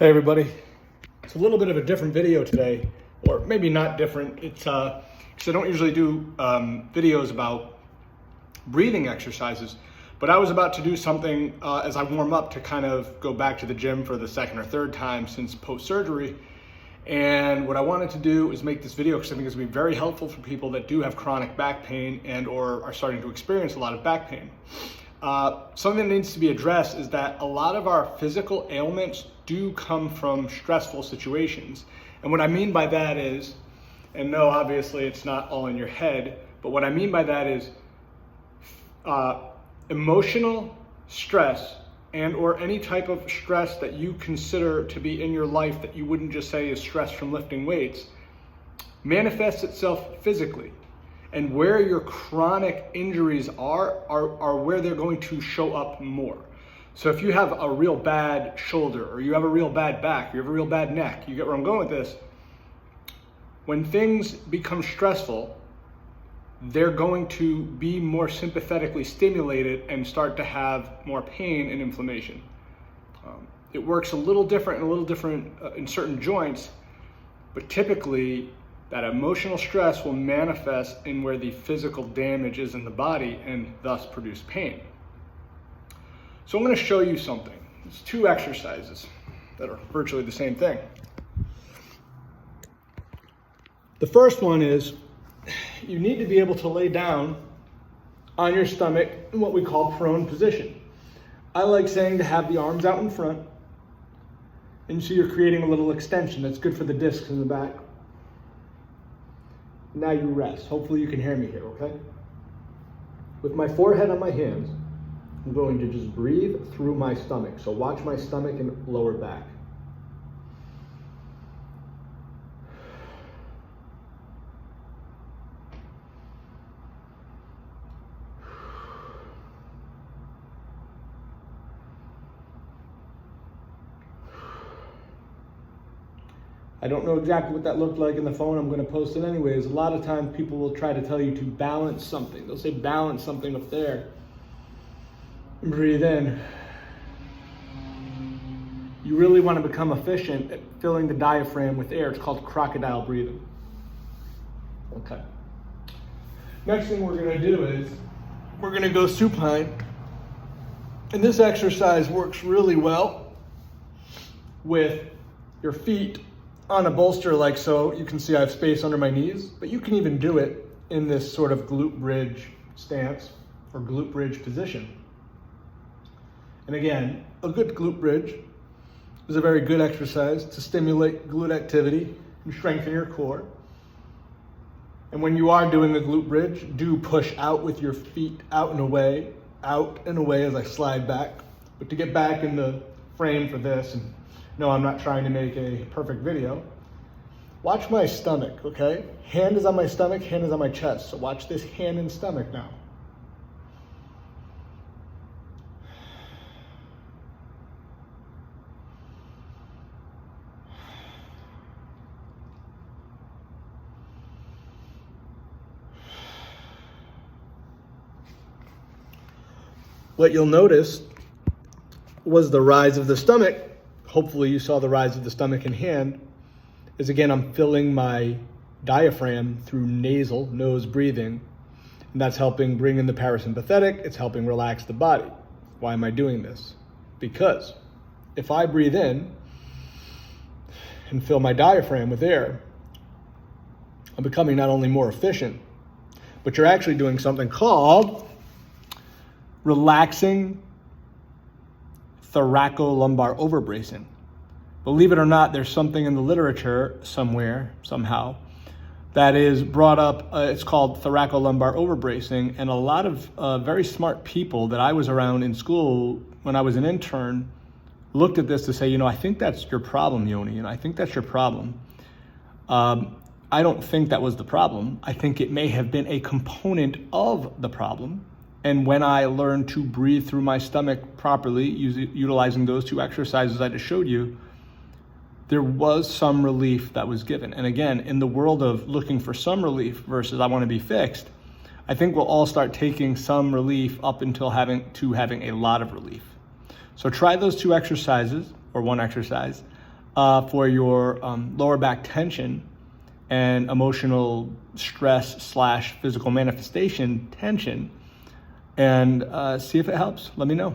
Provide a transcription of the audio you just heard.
Hey everybody, it's a little bit of a different video today, or maybe not different. It's because I don't usually do videos about breathing exercises, but I was about to do something as I warm up to kind of go back to the gym for the second or third time since post-surgery. And what I wanted to do is make this video because I think it's going to be very helpful for people that do have chronic back pain and or are starting to experience a lot of back pain. Something that needs to be addressed is that a lot of our physical ailments do come from stressful situations. And what I mean by that is, and no, obviously it's not all in your head, but what I mean by that is emotional stress and or any type of stress that you consider to be in your life that you wouldn't just say is stress from lifting weights manifests itself physically. And where your chronic injuries are where they're going to show up more. So if you have a real bad shoulder, or you have a real bad back, or you have a real bad neck, you get where I'm going with this. When things become stressful, they're going to be more sympathetically stimulated and start to have more pain and inflammation. It works a little different in certain joints, but typically that emotional stress will manifest in where the physical damage is in the body and thus produce pain. So I'm going to show you something. It's two exercises that are virtually the same thing. The first one is you need to be able to lay down on your stomach in what we call prone position. I like saying to have the arms out in front, and so you're creating a little extension. That's good for the discs in the back. Now you rest. Hopefully you can hear me here, okay? With my forehead on my hands, I'm going to just breathe through my stomach. So watch my stomach and lower back. I don't know exactly what that looked like in the phone. I'm going to post it anyways. A lot of times people will try to tell you to balance something. They'll say balance something up there. And breathe in. You really want to become efficient at filling the diaphragm with air. It's called crocodile breathing. Okay. Next thing we're going to do is we're going to go supine. And this exercise works really well with your feet on a bolster like so. You can see I have space under my knees, but you can even do it in this sort of glute bridge stance or glute bridge position. And again, a good glute bridge is a very good exercise to stimulate glute activity and strengthen your core. And when you are doing a glute bridge, do push out with your feet out and away as I slide back. But to get back in the frame for this, and no, I'm not trying to make a perfect video. Watch my stomach, okay? Hand is on my stomach, hand is on my chest. So watch this hand and stomach now. What you'll notice was the rise of the stomach. Hopefully you saw the rise of the stomach and hand. Is again, I'm filling my diaphragm through nose breathing. And that's helping bring in the parasympathetic. It's helping relax the body. Why am I doing this? Because if I breathe in and fill my diaphragm with air, I'm becoming not only more efficient, but you're actually doing something called relaxing thoracolumbar overbracing. Believe it or not, there's something in the literature somewhere, somehow, that is brought up. It's called thoracolumbar overbracing, and a lot of very smart people that I was around in school when I was an intern looked at this to say, I think that's your problem, Yoni, I think that's your problem. I don't think that was the problem. I think it may have been a component of the problem. And when I learned to breathe through my stomach properly, utilizing those two exercises I just showed you, there was some relief that was given. And again, in the world of looking for some relief versus I want to be fixed, I think we'll all start taking some relief up until having a lot of relief. So try those two exercises, or one exercise. for your lower back tension and emotional stress / physical manifestation tension, and see if it helps. Let me know.